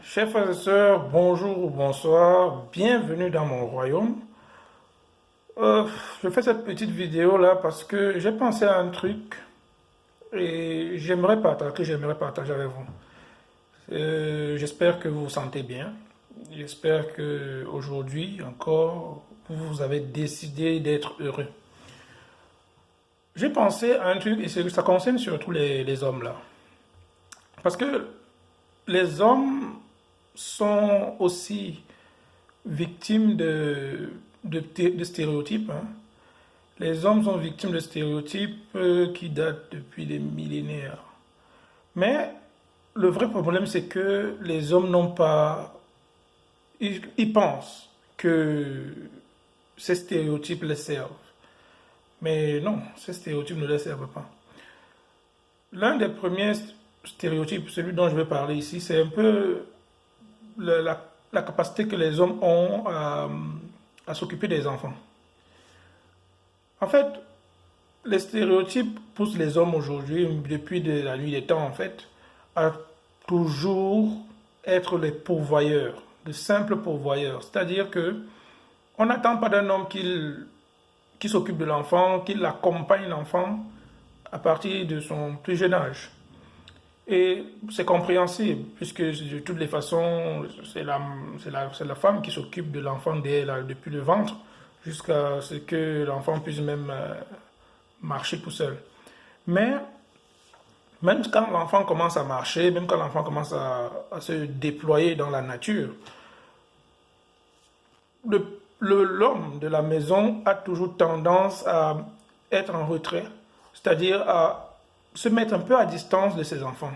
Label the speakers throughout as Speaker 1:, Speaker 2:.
Speaker 1: Chers frères et sœurs, bonjour ou bonsoir, bienvenue dans mon royaume. Je fais cette petite vidéo là parce que j'ai pensé à un truc et que j'aimerais partager avec vous. J'espère que vous vous sentez bien. J'espère que aujourd'hui encore vous avez décidé d'être heureux. J'ai pensé à un truc et ça concerne surtout les hommes là. Parce que les hommes sont aussi victimes de stéréotypes, hein. Les hommes sont victimes de stéréotypes qui datent depuis des millénaires. Mais le vrai problème, c'est que les hommes n'ont pas... Ils pensent que ces stéréotypes les servent. Mais non, ces stéréotypes ne les servent pas. L'un des premiers stéréotypes, celui dont je vais parler ici, c'est un peu la capacité que les hommes ont à s'occuper des enfants. En fait, les stéréotypes poussent les hommes aujourd'hui, depuis la nuit des temps en fait, à toujours être les pourvoyeurs, de simples pourvoyeurs. C'est-à-dire que on n'attend pas d'un homme qui s'occupe de l'enfant, qu'il accompagne l'enfant à partir de son plus jeune âge. Et c'est compréhensible, puisque de toutes les façons, c'est la femme qui s'occupe de l'enfant depuis le ventre, jusqu'à ce que l'enfant puisse même marcher tout seul. Mais même quand l'enfant commence à marcher, même quand l'enfant commence à se déployer dans la nature, l'homme de la maison a toujours tendance à être en retrait, c'est-à-dire à se mettre un peu à distance de ses enfants.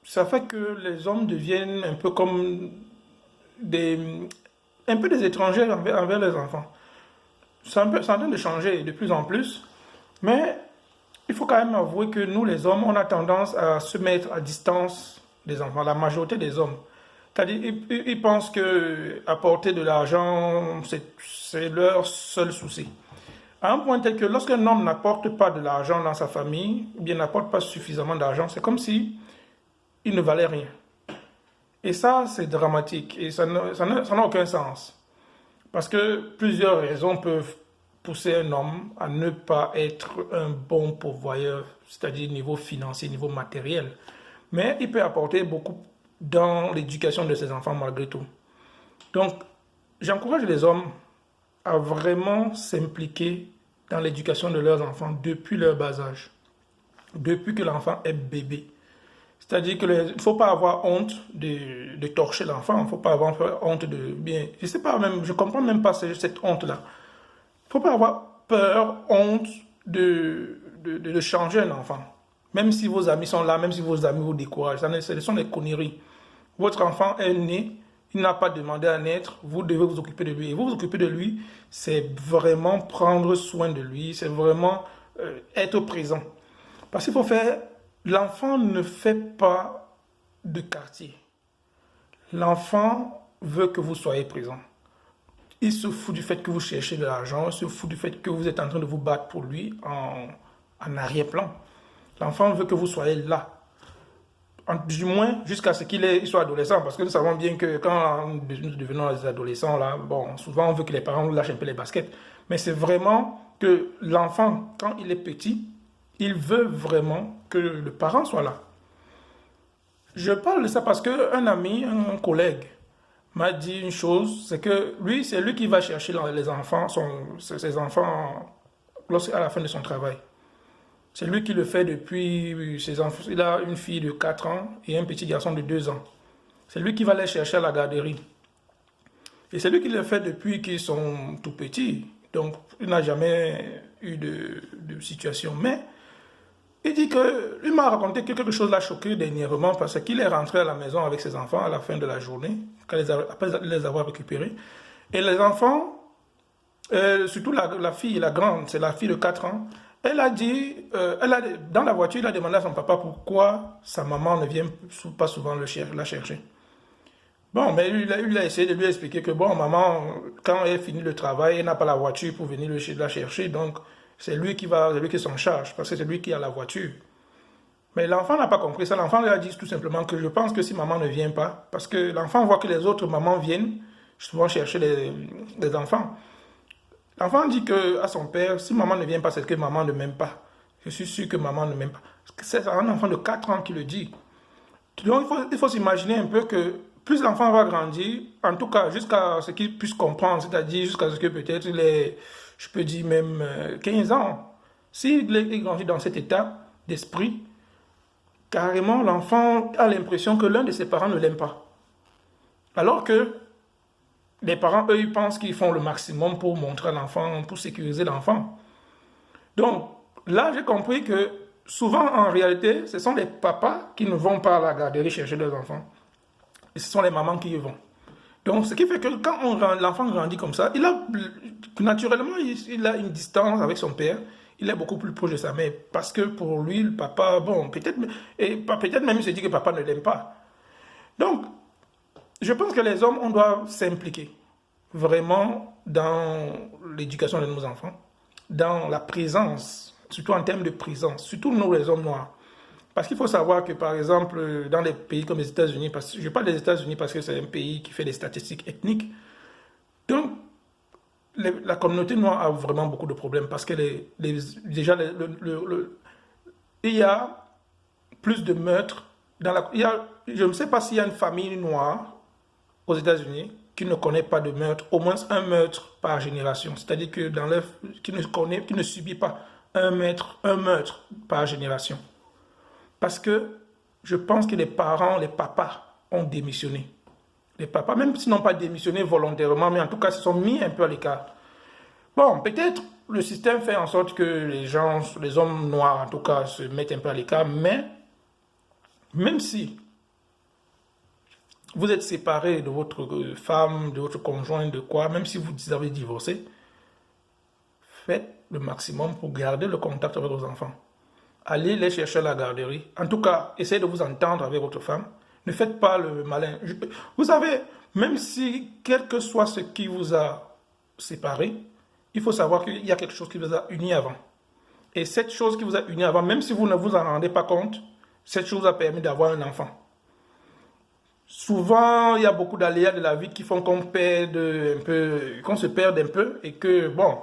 Speaker 1: Ça fait que les hommes deviennent un peu comme un peu des étrangers envers les enfants. C'est en train de changer de plus en plus, mais il faut quand même avouer que nous, les hommes, on a tendance à se mettre à distance des enfants, la majorité des hommes. C'est-à-dire, ils pensent que apporter de l'argent, c'est leur seul souci. À un point tel que lorsqu'un homme n'apporte pas de l'argent dans sa famille, ou bien n'apporte pas suffisamment d'argent, c'est comme si il ne valait rien. Et ça, c'est dramatique et ça n'a aucun sens. Parce que plusieurs raisons peuvent pousser un homme à ne pas être un bon pourvoyeur, c'est-à-dire niveau financier, niveau matériel. Mais il peut apporter beaucoup dans l'éducation de ses enfants malgré tout. Donc, j'encourage les hommes à vraiment s'impliquer dans l'éducation de leurs enfants depuis leur bas âge, depuis que l'enfant est bébé. C'est-à-dire qu'il ne faut pas avoir honte de torcher l'enfant, il ne faut pas avoir honte de bien. Je sais pas même, je comprends même pas cette honte-là. Il ne faut pas avoir peur, honte de changer un enfant. Même si vos amis sont là, même si vos amis vous découragent, ce sont des conneries. Votre enfant est né, il n'a pas demandé à naître, vous devez vous occuper de lui. Et vous vous occuper de lui, c'est vraiment prendre soin de lui, c'est vraiment être présent. Parce qu'il faut faire, l'enfant ne fait pas de quartier. L'enfant veut que vous soyez présent. Il se fout du fait que vous cherchez de l'argent, il se fout du fait que vous êtes en train de vous battre pour lui en arrière-plan. L'enfant veut que vous soyez là. Du moins jusqu'à ce qu'il soit adolescent, parce que nous savons bien que quand nous devenons des adolescents, là, bon, souvent on veut que les parents lâchent un peu les baskets, mais c'est vraiment que l'enfant, quand il est petit, il veut vraiment que le parent soit là. Je parle de ça parce qu'un ami, un collègue, m'a dit une chose, c'est que lui, c'est lui qui va chercher les enfants, ses enfants, à la fin de son travail. C'est lui qui le fait depuis ses enfants. Il a une fille de 4 ans et un petit garçon de 2 ans. C'est lui qui va les chercher à la garderie. Et c'est lui qui le fait depuis qu'ils sont tout petits. Donc, il n'a jamais eu de situation. Mais il dit que, il m'a raconté que quelque chose l'a choqué dernièrement parce qu'il est rentré à la maison avec ses enfants à la fin de la journée, après les avoir récupérés. Et les enfants, surtout la fille, la grande, c'est la fille de 4 ans, elle a dit, dans la voiture, il a demandé à son papa pourquoi sa maman ne vient pas souvent la chercher. Bon, mais il a essayé de lui expliquer que, bon, maman, quand elle finit le travail, elle n'a pas la voiture pour venir la chercher, donc c'est lui qui s'en charge, parce que c'est lui qui a la voiture. Mais l'enfant n'a pas compris ça. L'enfant lui a dit tout simplement que je pense que si maman ne vient pas, parce que l'enfant voit que les autres mamans viennent souvent chercher les enfants. L'enfant dit que à son père, si maman ne vient pas, c'est que maman ne m'aime pas. Je suis sûr que maman ne m'aime pas. C'est un enfant de 4 ans qui le dit. Donc il faut s'imaginer un peu que plus l'enfant va grandir, en tout cas jusqu'à ce qu'il puisse comprendre, c'est-à-dire jusqu'à ce que peut-être il ait, je peux dire même 15 ans, s'il grandit dans cet état d'esprit, carrément l'enfant a l'impression que l'un de ses parents ne l'aime pas. Alors que les parents, eux, ils pensent qu'ils font le maximum pour montrer à l'enfant, pour sécuriser l'enfant. Donc, là, j'ai compris que souvent, en réalité, ce sont les papas qui ne vont pas à la garderie chercher leurs enfants. Et ce sont les mamans qui y vont. Donc, ce qui fait que quand l'enfant grandit comme ça, naturellement, il a une distance avec son père. Il est beaucoup plus proche de sa mère. Parce que pour lui, le papa, bon, peut-être même il se dit que papa ne l'aime pas. Donc, je pense que les hommes, on doit s'impliquer vraiment dans l'éducation de nos enfants, dans la présence, surtout en termes de présence, surtout nous les hommes noirs. Parce qu'il faut savoir que, par exemple, dans les pays comme les États-Unis, je parle des États-Unis parce que c'est un pays qui fait des statistiques ethniques, donc la communauté noire a vraiment beaucoup de problèmes parce que déjà, il y a plus de meurtres. Je ne sais pas s'il y a une famille noire aux États-Unis qui ne connaît pas de meurtre, au moins un meurtre par génération. C'est-à-dire que qui ne subit pas un meurtre par génération. Parce que je pense que les parents, les papas ont démissionné. Les papas, même s'ils n'ont pas démissionné volontairement, mais en tout cas, se sont mis un peu à l'écart. Bon, peut-être le système fait en sorte que les hommes noirs, en tout cas, se mettent un peu à l'écart, mais même si vous êtes séparé de votre femme, de votre conjoint, de quoi, même si vous avez divorcé, faites le maximum pour garder le contact avec vos enfants. Allez les chercher à la garderie. En tout cas, essayez de vous entendre avec votre femme. Ne faites pas le malin. Vous savez, même si, quel que soit ce qui vous a séparé, il faut savoir qu'il y a quelque chose qui vous a uni avant. Et cette chose qui vous a uni avant, même si vous ne vous en rendez pas compte, cette chose a permis d'avoir un enfant. Souvent, il y a beaucoup d'aléas de la vie qui font qu'on se perde un peu et que, bon,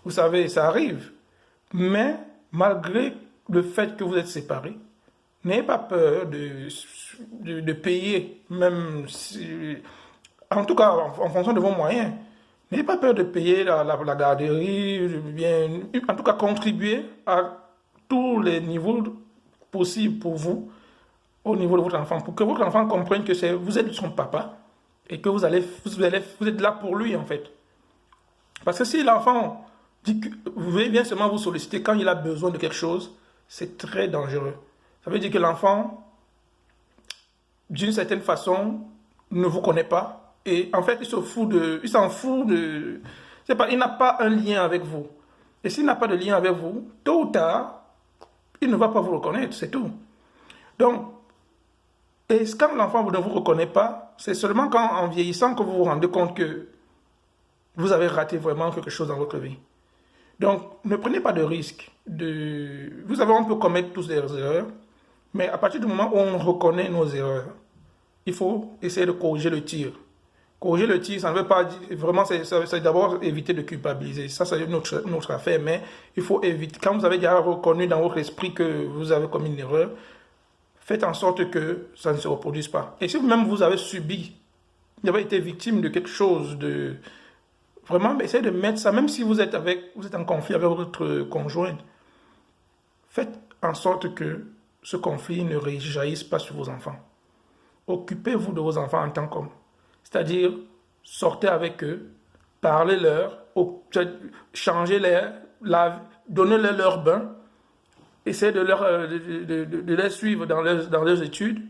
Speaker 1: vous savez, ça arrive. Mais, malgré le fait que vous êtes séparés, n'ayez pas peur de payer, même si, en tout cas, en fonction de vos moyens, n'ayez pas peur de payer la garderie, bien, en tout cas, contribuer à tous les niveaux possibles pour vous, au niveau de votre enfant, pour que votre enfant comprenne que vous êtes son papa et que vous êtes là pour lui, en fait. Parce que si l'enfant dit que vous voulez bien seulement vous solliciter quand il a besoin de quelque chose, c'est très dangereux. Ça veut dire que l'enfant, d'une certaine façon, ne vous connaît pas et en fait, il s'en fout de, c'est pas, il n'a pas un lien avec vous. Et s'il n'a pas de lien avec vous, tôt ou tard, il ne va pas vous reconnaître, c'est tout. Donc, et quand l'enfant ne vous reconnaît pas, c'est seulement en vieillissant que vous vous rendez compte que vous avez raté vraiment quelque chose dans votre vie. Donc, ne prenez pas de risques. Vous savez, on peut commettre tous des erreurs, mais à partir du moment où on reconnaît nos erreurs, il faut essayer de corriger le tir. Corriger le tir, ça ne veut pas dire, vraiment, c'est d'abord éviter de culpabiliser. Ça, c'est notre affaire, mais il faut éviter. Quand vous avez déjà reconnu dans votre esprit que vous avez commis une erreur, faites en sorte que ça ne se reproduise pas. Et si même vous avez subi, vous avez été victime de quelque chose, vraiment, essayez de mettre ça, même si vous êtes en conflit avec votre conjoint, faites en sorte que ce conflit ne rejaillisse pas sur vos enfants. Occupez-vous de vos enfants en tant qu'hommes. C'est-à-dire, sortez avec eux, parlez-leur, changez-les, donnez-leur leur bain, essayez de les suivre dans leurs études,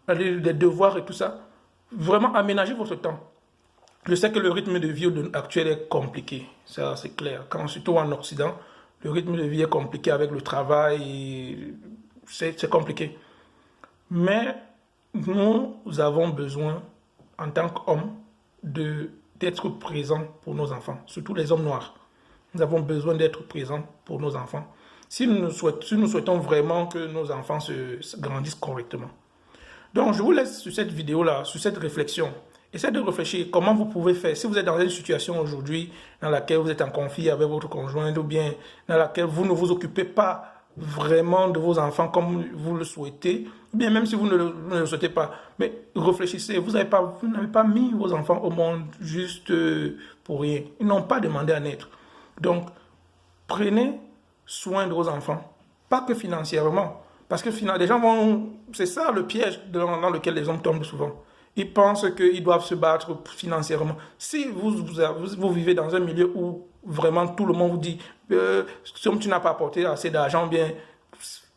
Speaker 1: des devoirs et tout ça. Vraiment, aménagez votre temps. Je sais que le rythme de vie actuel est compliqué, ça c'est clair. Surtout en Occident, le rythme de vie est compliqué avec le travail, c'est compliqué. Mais nous avons besoin, en tant qu'hommes, d'être présents pour nos enfants, surtout les hommes noirs. Nous avons besoin d'être présents pour nos enfants. si nous souhaitons vraiment que nos enfants se grandissent correctement. Donc, je vous laisse sur cette vidéo-là, sur cette réflexion. Essayez de réfléchir comment vous pouvez faire. Si vous êtes dans une situation aujourd'hui dans laquelle vous êtes en conflit avec votre conjoint ou bien dans laquelle vous ne vous occupez pas vraiment de vos enfants comme vous le souhaitez, ou bien même si vous ne le souhaitez pas, mais réfléchissez. Vous n'avez pas mis vos enfants au monde juste pour rien. Ils n'ont pas demandé à naître. Donc, prenez soin de vos enfants, pas que financièrement. Parce que finalement, les gens vont... C'est ça le piège dans lequel les hommes tombent souvent. Ils pensent qu'ils doivent se battre financièrement. Si vous vivez dans un milieu où vraiment tout le monde vous dit si tu n'as pas apporté assez d'argent, bien...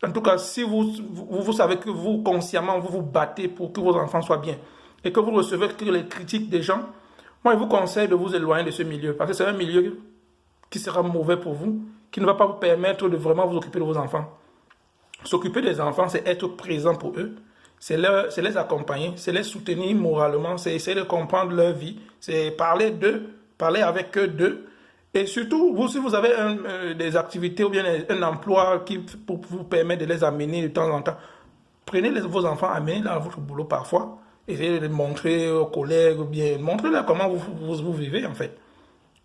Speaker 1: En tout cas, si vous savez que vous, consciemment, vous vous battez pour que vos enfants soient bien et que vous recevez que les critiques des gens, moi, je vous conseille de vous éloigner de ce milieu. Parce que c'est un milieu qui sera mauvais pour vous, qui ne va pas vous permettre de vraiment vous occuper de vos enfants. S'occuper des enfants, c'est être présent pour eux, c'est les accompagner, c'est les soutenir moralement, c'est essayer de comprendre leur vie, c'est parler d'eux, parler avec eux d'eux. Et surtout, vous, si vous avez des activités ou bien un emploi qui pour vous permet de les amener de temps en temps, prenez vos enfants, amenez-les à votre boulot parfois, essayez de montrer aux collègues ou bien montrez-leur comment vous vivez en fait.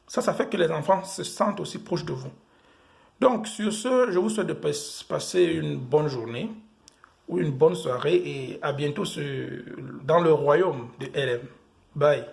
Speaker 1: Ça fait que les enfants se sentent aussi proches de vous. Donc, sur ce, je vous souhaite de passer une bonne journée ou une bonne soirée et à bientôt dans le royaume de LM. Bye.